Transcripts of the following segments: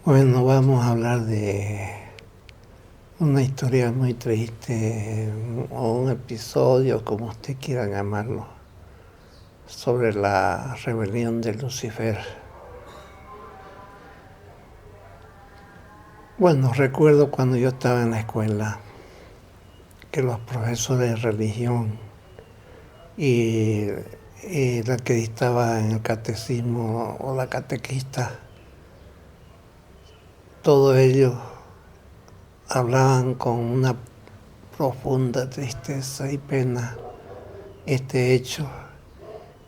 Bueno, vamos a hablar de una historia muy triste o un episodio, como usted quiera llamarlo, sobre la rebelión de Lucifer. Bueno, recuerdo cuando yo estaba en la escuela que los profesores de religión y, la que estaba en el catecismo o la catequista, todos ellos hablaban con una profunda tristeza y pena este hecho,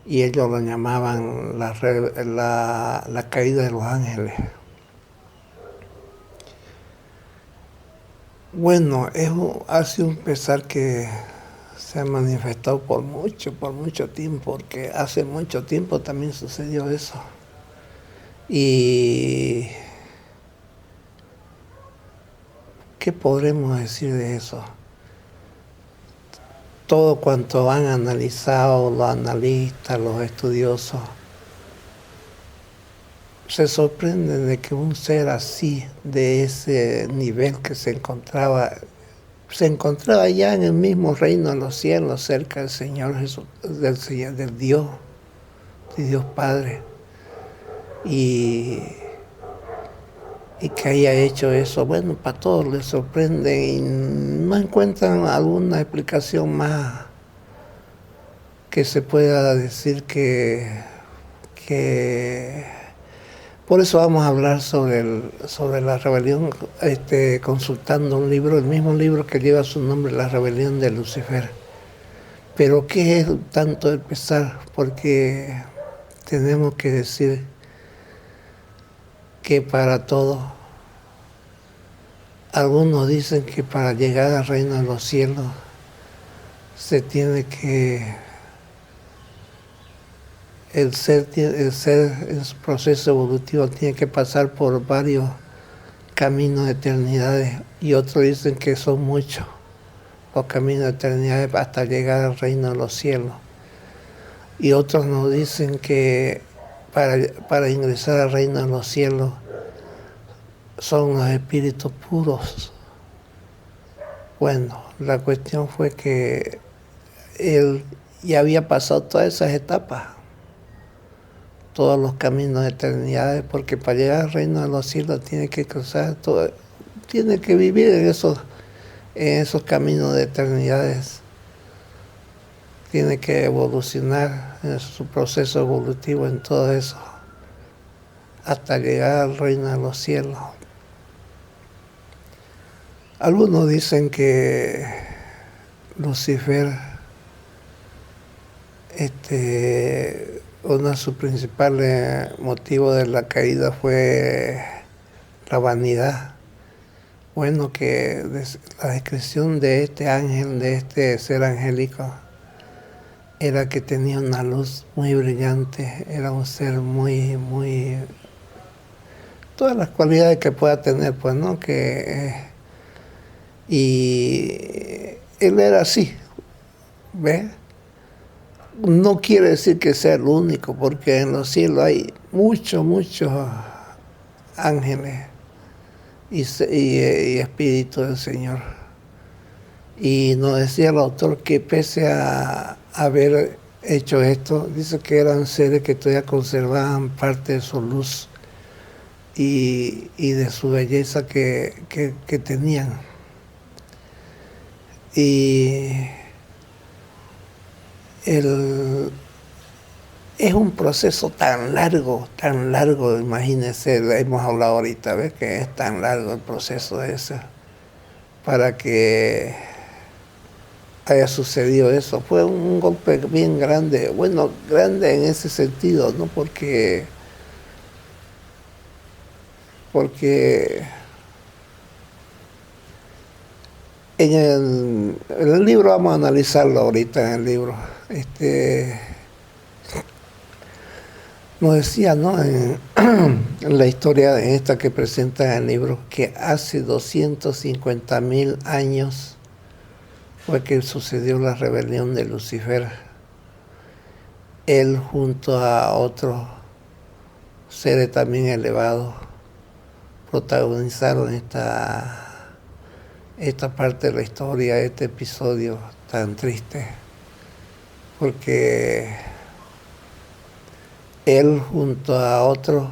y ellos lo llamaban la caída de los ángeles. Bueno, ha sido un pesar que se ha manifestado por mucho tiempo, porque hace mucho tiempo también sucedió eso. Y ¿qué podremos decir de eso? Todo cuanto han analizado los analistas, los estudiosos, se sorprenden de que un ser así, de ese nivel que se encontraba ya en el mismo reino de los cielos, cerca del Señor Jesús, del Dios, de Dios Padre, y que haya hecho eso. Bueno, para todos les sorprende y no encuentran alguna explicación más que se pueda decir que por eso vamos a hablar sobre la rebelión, consultando un libro, el mismo libro que lleva su nombre, La rebelión de Lucifer. Pero ¿qué es tanto el pesar? Porque tenemos que decir que para todo, algunos dicen que para llegar al reino de los cielos se tiene que el ser en su proceso evolutivo tiene que pasar por varios caminos de eternidades, y otros dicen que son muchos los caminos de eternidades hasta llegar al reino de los cielos, y otros nos dicen que para ingresar al reino de los cielos son los espíritus puros. Bueno, la cuestión fue que él ya había pasado todas esas etapas, todos los caminos de eternidades, porque para llegar al reino de los cielos tiene que cruzar todo, tiene que vivir en esos caminos de eternidades, tiene que evolucionar en su proceso evolutivo en todo eso, hasta llegar al reino de los cielos. Algunos dicen que Lucifer, uno de sus principales motivos de la caída fue la vanidad. Bueno, que la descripción de este ángel, de este ser angélico, era que tenía una luz muy brillante, era un ser muy todas las cualidades que pueda tener, pues, ¿no? Y él era así, ¿ves? No quiere decir que sea el único, porque en los cielos hay muchos ángeles y espíritus del Señor. Y nos decía el autor que pese a haber hecho esto, dice que eran seres que todavía conservaban parte de su luz y de su belleza que tenían. Y es un proceso tan largo, imagínense, hemos hablado ahorita, ¿ves? Que es tan largo el proceso ese para que haya sucedido eso. Fue un golpe bien grande, bueno, grande en ese sentido, ¿no? Porque en el libro, vamos a analizarlo ahorita en el libro, nos decía, ¿no? En la historia esta que presenta en el libro, que hace 250.000 años fue que sucedió la rebelión de Lucifer. Él junto a otros seres también elevados protagonizaron esta parte de la historia, este episodio tan triste, porque él junto a otros,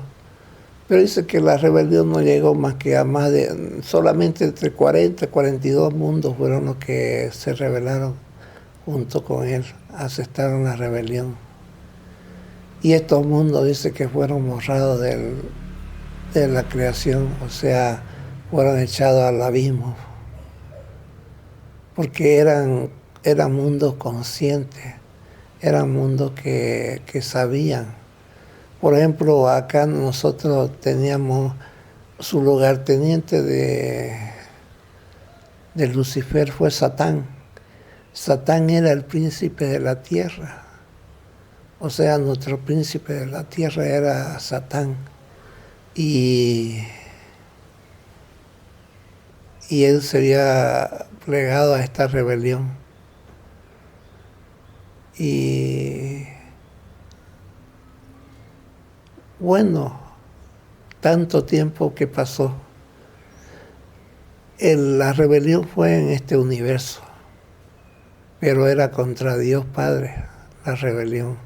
pero dice que la rebelión no llegó más que a más de, solamente entre 40 y 42 mundos fueron los que se rebelaron junto con él, aceptaron la rebelión. Y estos mundos dice que fueron borrados de la creación, o sea, fueron echados al abismo, porque eran mundos conscientes, eran mundos que sabían. Por ejemplo, acá nosotros teníamos su lugarteniente de Lucifer fue Satán. Satán era el príncipe de la tierra. O sea, nuestro príncipe de la tierra era Satán. Y él se había plegado a esta rebelión. Y bueno, tanto tiempo que pasó. La rebelión fue en este universo, pero era contra Dios Padre la rebelión.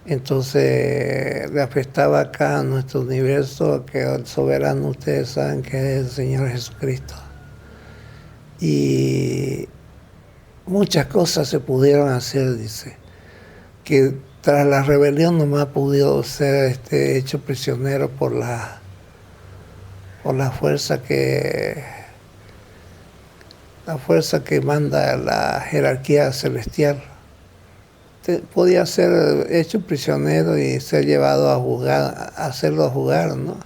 Entonces le afectaba acá a nuestro universo, que el soberano ustedes saben que es el Señor Jesucristo. Y muchas cosas se pudieron hacer, dice, que tras la rebelión no me ha podido ser hecho prisionero por la fuerza que manda la jerarquía celestial. Podía ser hecho prisionero y ser llevado a juzgar, hacerlo jugar, ¿no?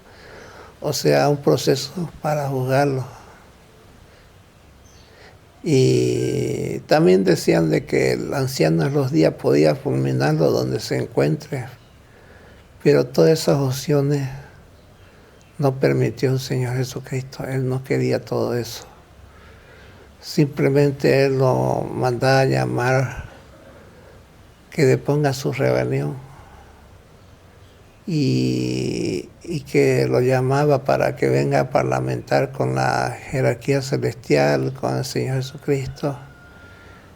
O sea, un proceso para juzgarlo. Y también decían de que el anciano de los días podía fulminarlo donde se encuentre, pero todas esas opciones no permitió el Señor Jesucristo. Él no quería todo eso. Simplemente Él lo mandaba a llamar que deponga su rebelión y que lo llamaba para que venga a parlamentar con la jerarquía celestial, con el Señor Jesucristo,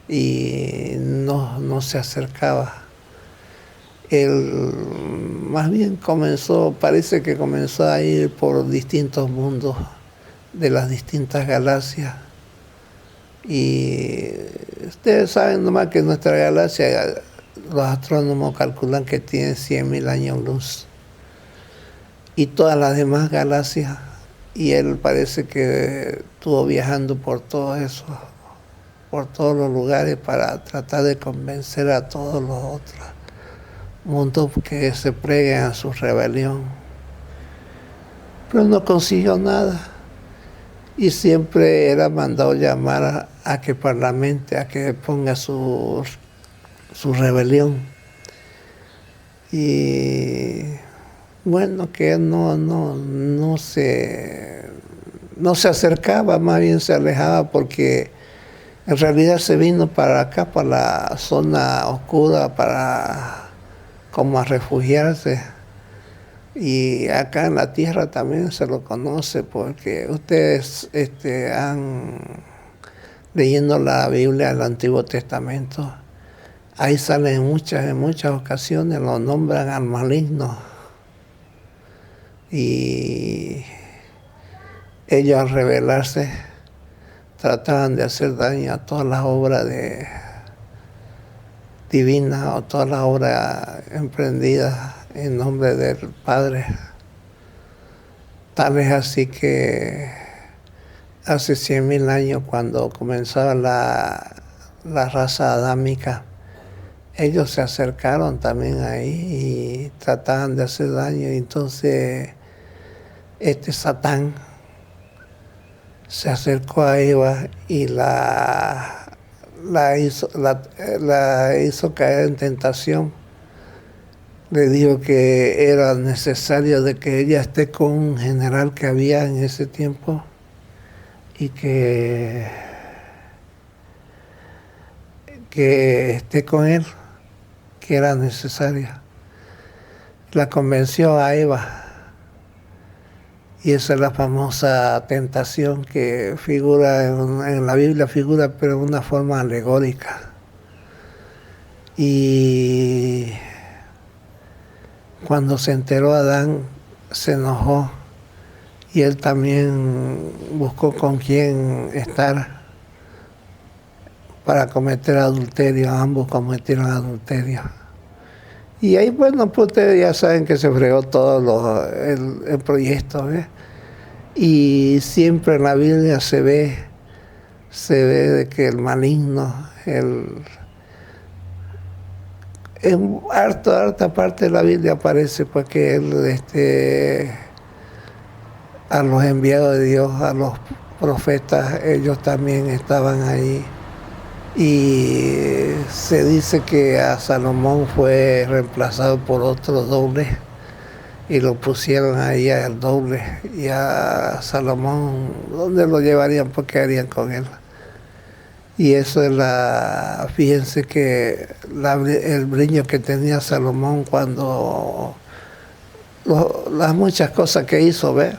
y no se acercaba. Él más bien parece que comenzó a ir por distintos mundos de las distintas galaxias. Y ustedes saben nomás que nuestra galaxia, los astrónomos calculan que tiene 100.000 años luz. Y todas las demás galaxias, y él parece que estuvo viajando por todo eso, por todos los lugares para tratar de convencer a todos los otros mundos que se pleguen a su rebelión. Pero no consiguió nada. Y siempre era mandado llamar a que parlamente, a que ponga su rebelión. Y bueno, que él no se acercaba, más bien se alejaba, porque en realidad se vino para acá, para la zona oscura, como a refugiarse. Y acá en la tierra también se lo conoce, porque ustedes leyendo la Biblia, el Antiguo Testamento, ahí salen en muchas ocasiones, lo nombran al maligno. Y ellos, al rebelarse, trataban de hacer daño a todas las obras divinas o todas las obras emprendidas en nombre del Padre. Tal es así que hace 100.000 años, cuando comenzaba la raza adámica, ellos se acercaron también ahí y trataban de hacer daño. Y entonces Satán se acercó a Eva y la hizo caer en tentación. Le dijo que era necesario de que ella esté con un general que había en ese tiempo y que esté con él, que era necesaria. La convenció a Eva Y esa es la famosa tentación que figura en la Biblia, figura pero de una forma alegórica. Y cuando se enteró Adán, se enojó y él también buscó con quién estar para cometer adulterio. Ambos cometieron adulterio. Y ahí, bueno, pues ustedes ya saben que se fregó todo el proyecto, ¿ves? Y siempre en la Biblia se ve de que el maligno, en harta parte de la Biblia aparece pues que él, a los enviados de Dios, a los profetas, ellos también estaban ahí. Y se dice que a Salomón fue reemplazado por otro doble y lo pusieron ahí al doble. Y a Salomón, ¿dónde lo llevarían? ¿Por qué harían con él? Y eso es fíjense que el brillo que tenía Salomón cuando las muchas cosas que hizo, ¿ves?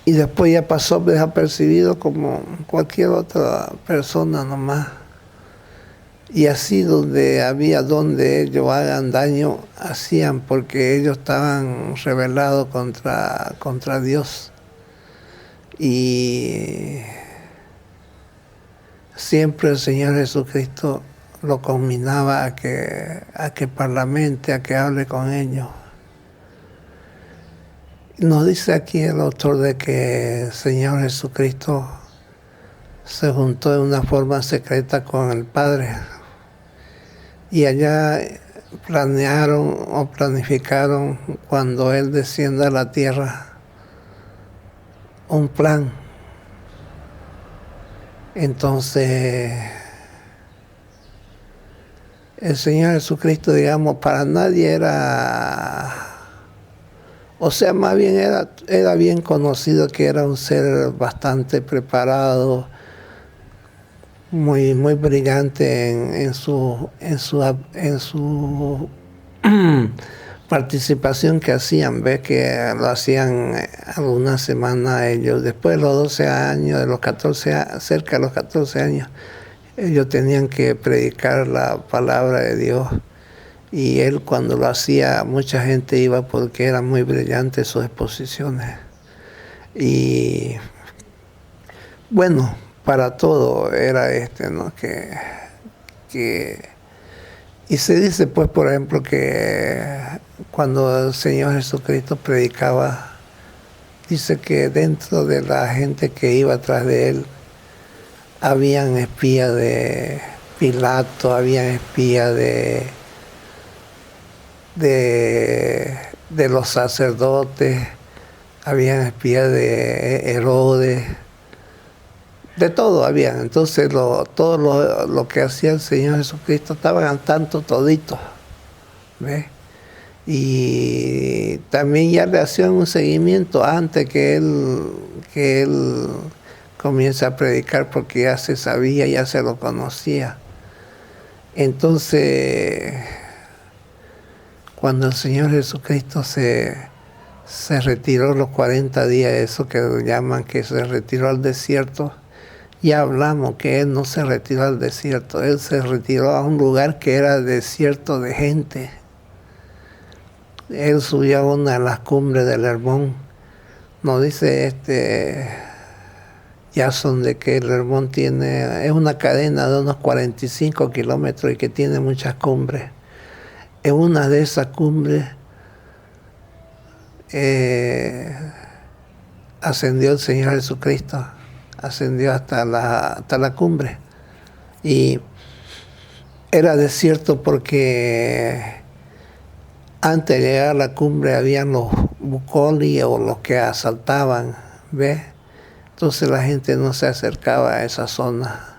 Y después ya pasó desapercibido como cualquier otra persona nomás. Y así donde ellos hagan daño, hacían, porque ellos estaban rebelados contra Dios. Y siempre el Señor Jesucristo lo combinaba a que parlamente, a que hable con ellos. Nos dice aquí el autor de que el Señor Jesucristo se juntó de una forma secreta con el Padre y allá planificaron cuando Él descienda a la tierra un plan. Entonces el Señor Jesucristo, digamos, para nadie era... O sea, más bien era bien conocido que era un ser bastante preparado, muy brillante en su participación que hacían. Ves que lo hacían algunas semanas ellos. Después de los 12 años, cerca de los 14 años, ellos tenían que predicar la palabra de Dios. Y él, cuando lo hacía, mucha gente iba porque eran muy brillantes sus exposiciones. Y bueno, para todo era ¿no? Y se dice, pues, por ejemplo, que cuando el Señor Jesucristo predicaba, dice que dentro de la gente que iba atrás de él, habían espías de Pilato, habían espías de los sacerdotes, habían espías de Herodes, de todo habían. Entonces todo lo que hacía el Señor Jesucristo estaban al tanto toditos, ¿ves? Y también ya le hacían un seguimiento antes que él comience a predicar, porque ya se sabía, ya se lo conocía. Entonces, cuando el Señor Jesucristo se retiró los 40 días, eso que llaman que se retiró al desierto, ya hablamos que Él no se retiró al desierto, Él se retiró a un lugar que era desierto de gente. Él subió a una de las cumbres del Hermón. Nos dice Yason de que el Hermón es una cadena de unos 45 kilómetros y que tiene muchas cumbres. En una de esas cumbres ascendió el Señor Jesucristo, ascendió hasta la cumbre. Y era desierto porque antes de llegar a la cumbre habían los bucolis o los que asaltaban, ¿ves? Entonces la gente no se acercaba a esa zona.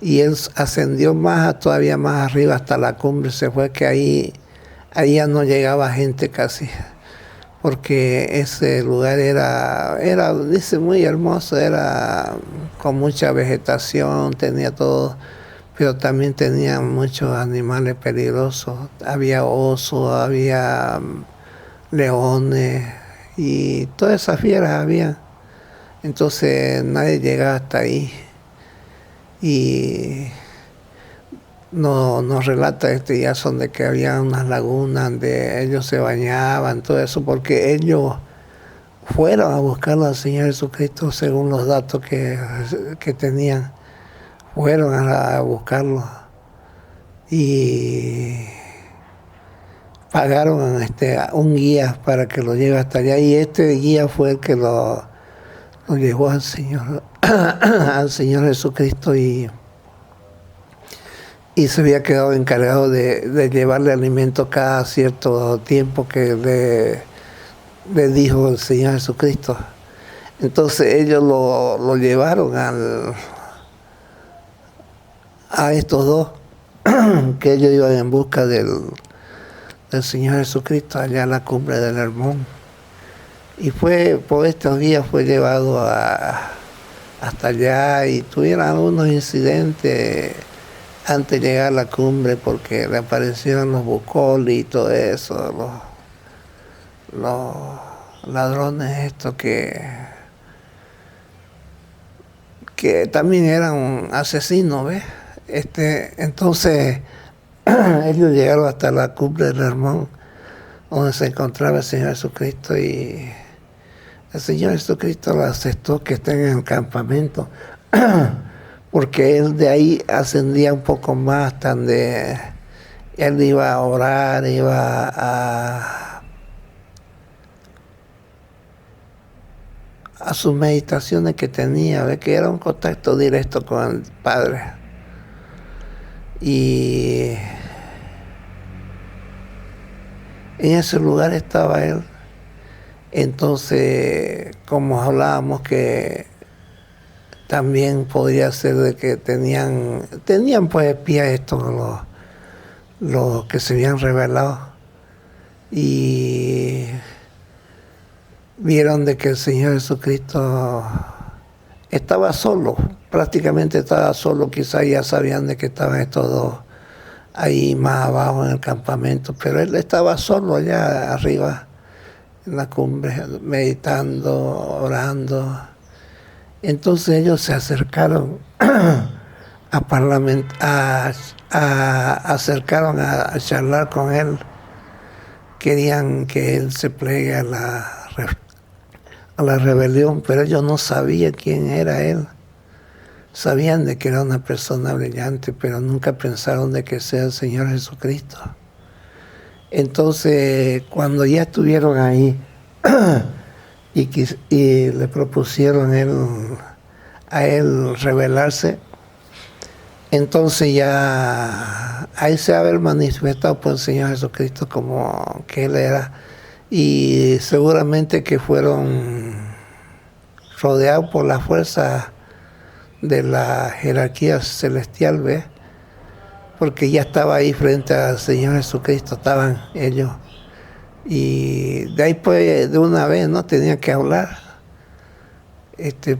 Y él ascendió todavía más arriba hasta la cumbre. Se fue que ahí ya no llegaba gente casi, porque ese lugar era, dice, muy hermoso, era con mucha vegetación, tenía todo, pero también tenía muchos animales peligrosos. Había osos, había leones y todas esas fieras había. Entonces nadie llegaba hasta ahí. Y nos relata Jason de que había unas lagunas donde ellos se bañaban, todo eso, porque ellos fueron a buscar al Señor Jesucristo según los datos que tenían. Fueron a buscarlo y pagaron a un guía para que lo lleve hasta allá, y este guía fue el que lo llevó al Señor, al Señor Jesucristo, y se había quedado encargado de llevarle alimento cada cierto tiempo que le dijo el Señor Jesucristo. Entonces ellos lo llevaron a estos dos, que ellos iban en busca del Señor Jesucristo allá a la cumbre del Hermón. Y por estos días fue llevado hasta allá, y tuvieron algunos incidentes antes de llegar a la cumbre, porque le aparecieron los bucolis y todo eso, los ladrones estos que también eran asesinos, ¿ves? Entonces ellos llegaron hasta la cumbre del Hermón, donde se encontraba el Señor Jesucristo, y el Señor Jesucristo lo aceptó que estén en el campamento, porque él de ahí ascendía un poco más, hasta donde él iba a orar, iba a sus meditaciones que tenía, ¿ve? Que era un contacto directo con el Padre. Y en ese lugar estaba él. Entonces, como hablábamos, que también podría ser de que tenían pues espías estos, los que se habían revelado, y vieron de que el Señor Jesucristo estaba solo, prácticamente estaba solo. Quizás ya sabían de que estaban estos dos ahí más abajo en el campamento, pero él estaba solo allá arriba en la cumbre, meditando, orando. Entonces ellos se acercaron acercaron a charlar con él. Querían que él se plegue a la rebelión, pero ellos no sabían quién era él. Sabían de que era una persona brillante, pero nunca pensaron de que sea el Señor Jesucristo. Entonces, cuando ya estuvieron ahí y le propusieron a él rebelarse, entonces ya ahí se ha manifestado por el Señor Jesucristo como que él era, y seguramente que fueron rodeados por la fuerza de la jerarquía celestial, ¿ves? Porque ya estaba ahí frente al Señor Jesucristo, estaban ellos. Y de ahí pues de una vez no tenían que hablar,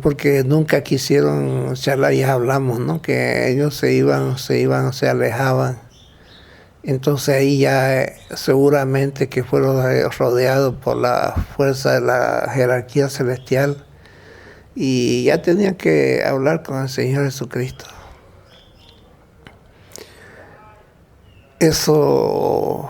porque nunca quisieron charlar. Ya hablamos, ¿no? Que ellos se alejaban. Entonces ahí ya seguramente que fueron rodeados por la fuerza de la jerarquía celestial, y ya tenían que hablar con el Señor Jesucristo. Eso,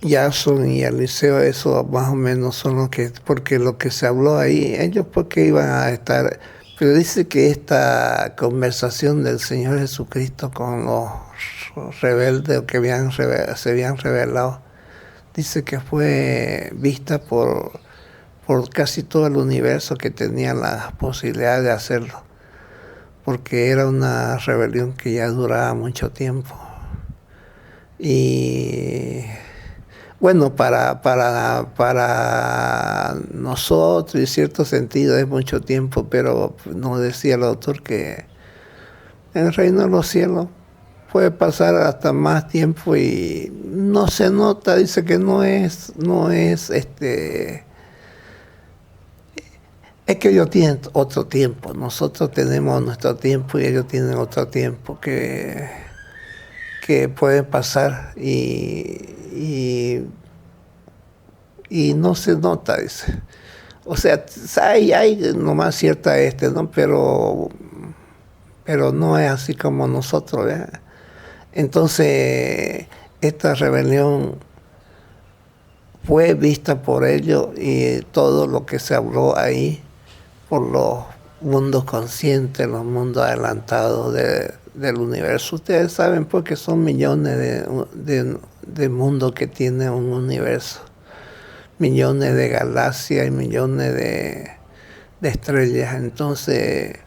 Jason y Eliseo, eso más o menos son lo que, porque lo que se habló ahí, ellos porque iban a estar, pero dice que esta conversación del Señor Jesucristo con los rebeldes que se habían rebelado, dice que fue vista por casi todo el universo, que tenía la posibilidad de hacerlo, porque era una rebelión que ya duraba mucho tiempo. Y bueno, para nosotros, en cierto sentido, es mucho tiempo, pero nos decía el autor que en el reino de los cielos puede pasar hasta más tiempo y no se nota. Dice que no es que ellos tienen otro tiempo, nosotros tenemos nuestro tiempo y ellos tienen otro tiempo que pueden pasar, y y no se nota, dice. O sea, hay nomás cierta ¿no? Pero no es así como nosotros, ¿verdad? Entonces, esta rebelión fue vista por ellos y todo lo que se habló ahí por los mundos conscientes, los mundos adelantados del universo. Ustedes saben porque son millones de mundos que tiene un universo, millones de galaxias y millones de estrellas. Entonces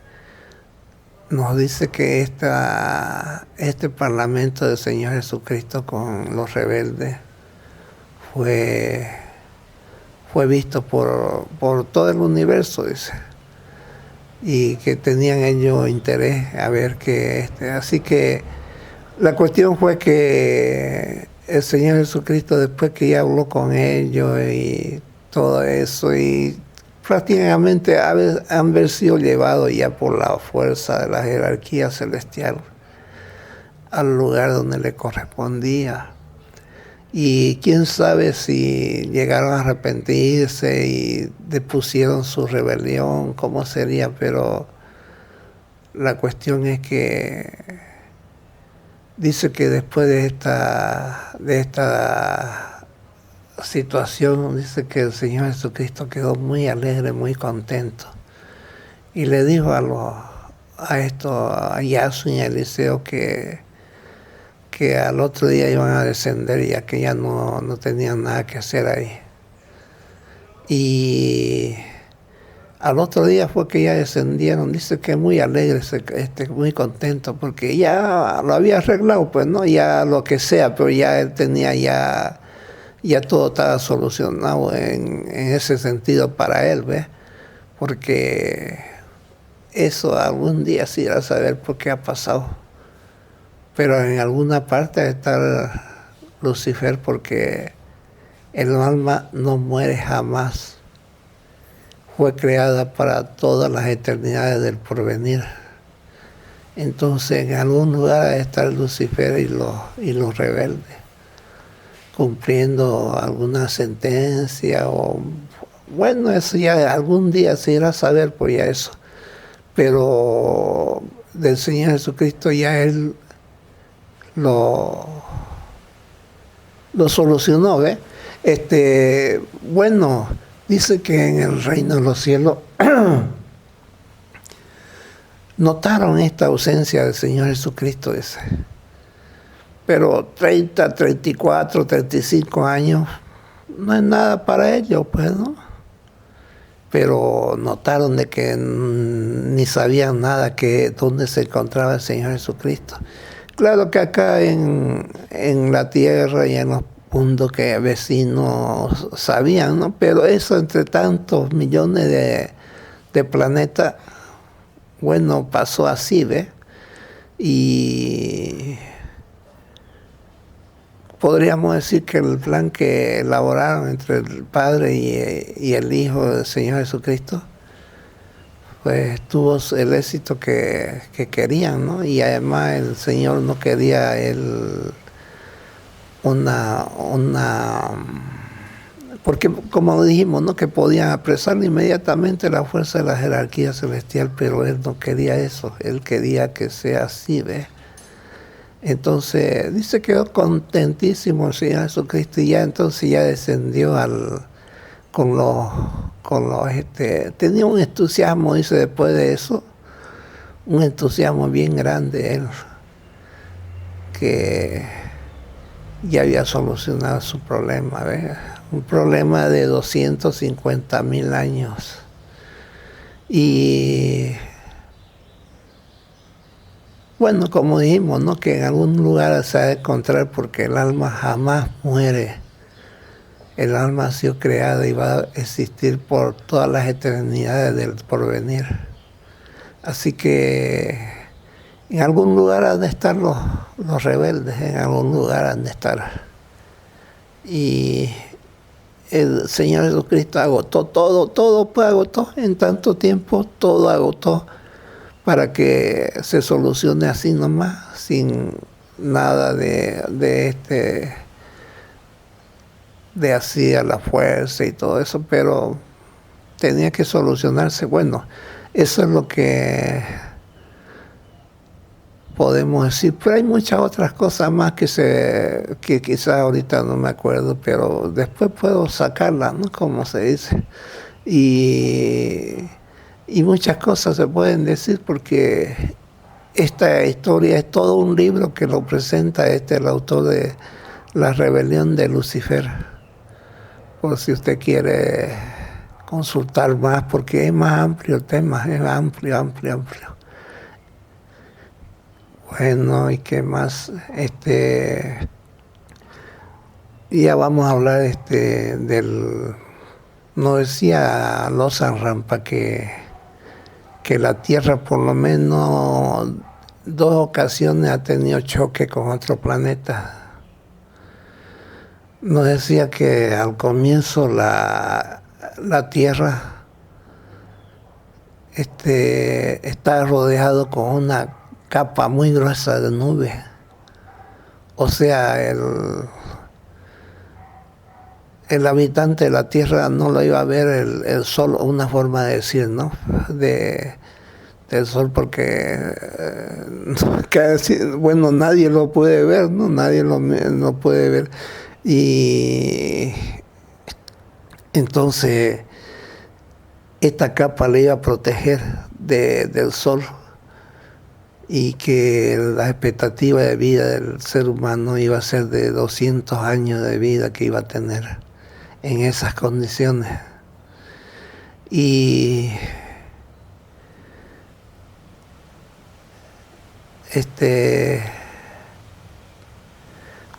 nos dice que este parlamento del Señor Jesucristo con los rebeldes fue visto por todo el universo, dice, y que tenían ellos interés a ver que así que la cuestión fue que el Señor Jesucristo, después que ya habló con ellos y todo eso, y prácticamente han sido llevados ya por la fuerza de la jerarquía celestial al lugar donde le correspondía. Y quién sabe si llegaron a arrepentirse y depusieron su rebelión, cómo sería, pero la cuestión es que dice que después de esta situación, dice que el Señor Jesucristo quedó muy alegre, muy contento. Y le dijo a Yasu y a Eliseo que al otro día iban a descender, ya que ya no tenían nada que hacer ahí. Y al otro día fue que ya descendieron, dice que muy alegre, muy contento, porque ya lo había arreglado, pues, ¿no? Ya lo que sea, pero ya él tenía ya todo estaba solucionado en ese sentido para él, ¿ves? Porque eso algún día se irá a saber por qué ha pasado. Pero en alguna parte está Lucifer, porque el alma no muere jamás. Fue creada para todas las eternidades del porvenir. Entonces en algún lugar está Lucifer y los rebeldes, cumpliendo alguna sentencia o bueno, eso ya algún día se irá a saber por ya eso. Pero del Señor Jesucristo ya Él lo solucionó, ¿ves? Bueno, dice que en el reino de los cielos notaron esta ausencia del Señor Jesucristo, dice. Pero 30, 34, 35 años no es nada para ellos, pues, ¿no? Pero notaron de que ni sabían nada dónde se encontraba el Señor Jesucristo. Claro que acá en la tierra y en los mundos que vecinos sabían, ¿no? Pero eso entre tantos millones de planetas, bueno, pasó así, ¿ves? Y podríamos decir que el plan que elaboraron entre el Padre y el Hijo del Señor Jesucristo, pues tuvo el éxito que querían, ¿no? Y además el Señor no quería porque como dijimos, ¿no? Que podían apresar inmediatamente la fuerza de la jerarquía celestial, pero Él no quería eso, Él quería que sea así, ¿ves? Entonces dice que quedó contentísimo el Señor Jesucristo y ya entonces ya descendió tenía un entusiasmo, dice, después de eso, un entusiasmo bien grande él, que ya había solucionado su problema, ¿ves? Un problema de 250,000 años. Y bueno, como dijimos, ¿no? Que en algún lugar se ha de encontrar, porque el alma jamás muere. El alma ha sido creada y va a existir por todas las eternidades del porvenir. Así que en algún lugar han de estar los rebeldes, en algún lugar han de estar. Y el Señor Jesucristo agotó todo, pues agotó en tanto tiempo, todo agotó para que se solucione así nomás, sin nada de de así a la fuerza y todo eso, pero tenía que solucionarse. Bueno, eso es lo que podemos decir, pero hay muchas otras cosas más que quizás ahorita no me acuerdo, pero después puedo sacarlas, ¿no? Como se dice. Y muchas cosas se pueden decir porque esta historia es todo un libro que lo presenta el autor de La rebelión de Lucifer, por si usted quiere consultar más, porque es más amplio el tema, es amplio, amplio, amplio. Bueno, ¿y qué más? Ya vamos a hablar nos decía Lozan Rampa que la Tierra por lo menos 2 ocasiones ha tenido choque con otro planeta. Nos decía que al comienzo la Tierra está rodeado con una capa muy gruesa de nubes. O sea, el habitante de la Tierra no lo iba a ver el sol, una forma de decir, ¿no? Del sol, porque bueno, nadie lo puede ver, ¿no? Nadie lo puede ver. Y entonces esta capa le iba a proteger del sol, y que la expectativa de vida del ser humano iba a ser de 200 años de vida que iba a tener en esas condiciones. Y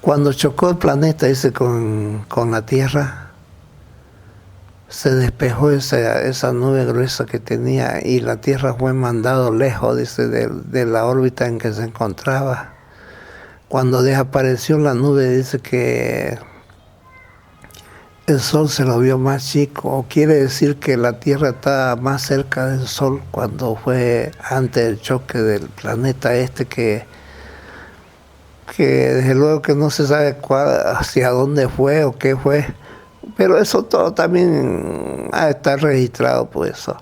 cuando chocó el planeta ese con la Tierra, se despejó esa nube gruesa que tenía y la Tierra fue mandado lejos, dice, de la órbita en que se encontraba. Cuando desapareció la nube, dice que el Sol se lo vio más chico, o quiere decir que la Tierra estaba más cerca del Sol cuando fue antes del choque del planeta que desde luego que no se sabe hacia dónde fue o qué fue, pero eso todo también ha de estar registrado por eso.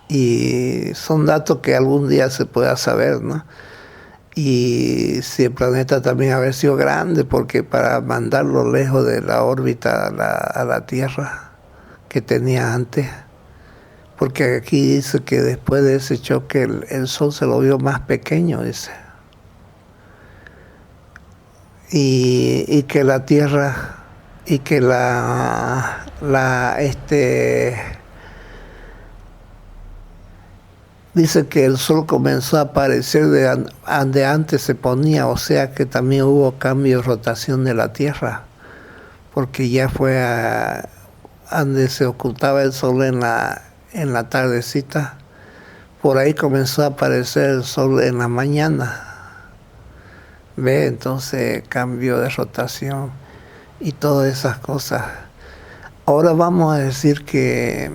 Y son datos que algún día se pueda saber, ¿no? Y si el planeta también haber sido grande, porque para mandarlo lejos de la órbita a la Tierra que tenía antes, porque aquí dice que después de ese choque el Sol se lo vio más pequeño, dice. Y que la Tierra, y que dice que el Sol comenzó a aparecer de antes se ponía, o sea que también hubo cambio de rotación de la Tierra, porque ya fue donde se ocultaba el Sol en la tardecita, por ahí comenzó a aparecer el Sol en la mañana. ¿Ve? Entonces cambio de rotación y todas esas cosas. Ahora vamos a decir que,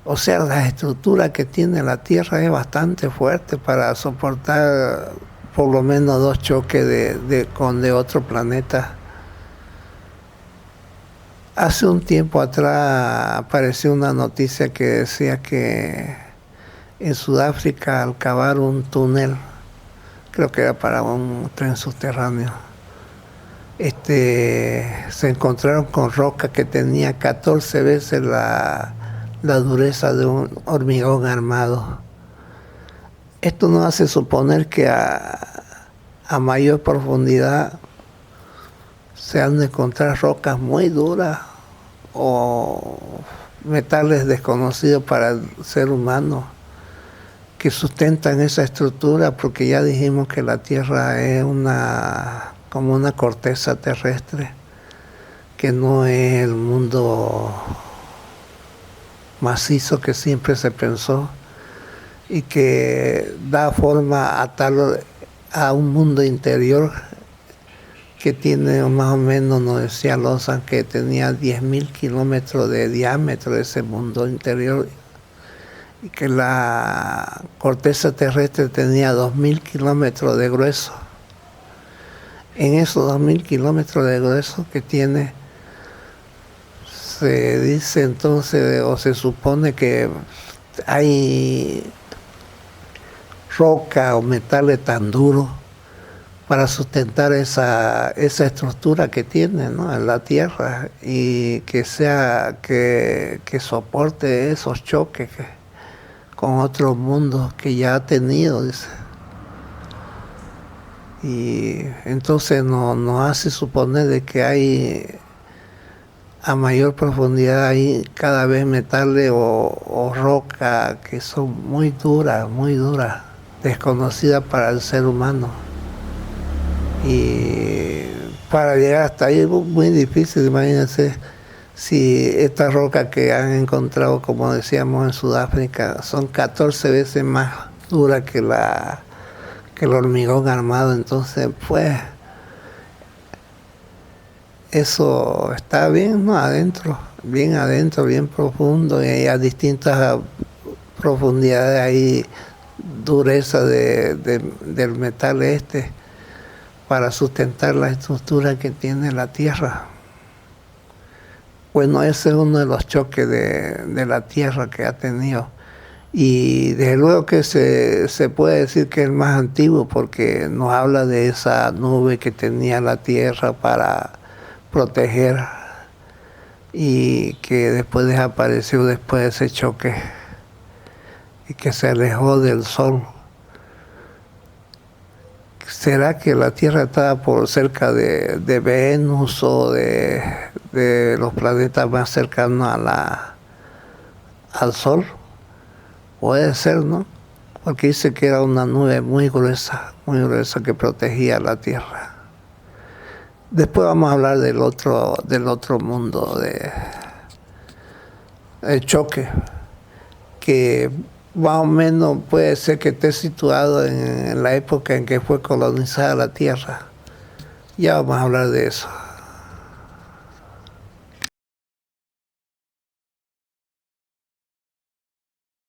o sea, la estructura que tiene la Tierra es bastante fuerte para soportar por lo menos 2 choques de otro planeta. Hace un tiempo atrás apareció una noticia que decía que en Sudáfrica, al cavar un túnel, creo que era para un tren subterráneo, se encontraron con roca que tenía 14 veces la dureza de un hormigón armado. Esto nos hace suponer que a mayor profundidad se han de encontrar rocas muy duras o metales desconocidos para el ser humano que sustentan esa estructura, porque ya dijimos que la Tierra es como una corteza terrestre, que no es el mundo macizo que siempre se pensó, y que da forma a un mundo interior que tiene más o menos, nos decía Lozan, que tenía 10.000 kilómetros de diámetro ese mundo interior, y que la corteza terrestre tenía 2.000 kilómetros de grueso. En esos 2000 kilómetros de grueso que tiene, se dice entonces, o se supone que hay roca o metales tan duros para sustentar esa estructura que tiene, ¿no?, en la Tierra, y que soporte esos choques con otros mundos que ya ha tenido, dice. Y entonces nos hace suponer de que hay a mayor profundidad hay cada vez metales o roca que son muy duras, desconocidas para el ser humano. Y para llegar hasta ahí es muy difícil. Imagínense si estas rocas que han encontrado, como decíamos, en Sudáfrica, son 14 veces más duras que el hormigón armado. Entonces, pues, eso está bien, ¿no?, adentro, bien profundo, y hay a distintas profundidades, hay dureza del metal para sustentar la estructura que tiene la Tierra. Bueno, ese es uno de los choques de la Tierra que ha tenido. Y desde luego que se puede decir que es el más antiguo, porque nos habla de esa nube que tenía la Tierra para proteger, y que después desapareció después de ese choque, y que se alejó del Sol. ¿Será que la Tierra estaba por cerca de Venus o de los planetas más cercanos al Sol? Puede ser, ¿no? Porque dice que era una nube muy gruesa que protegía la Tierra. Después vamos a hablar del otro mundo, el choque, que más o menos puede ser que esté situado en la época en que fue colonizada la Tierra. Ya vamos a hablar de eso.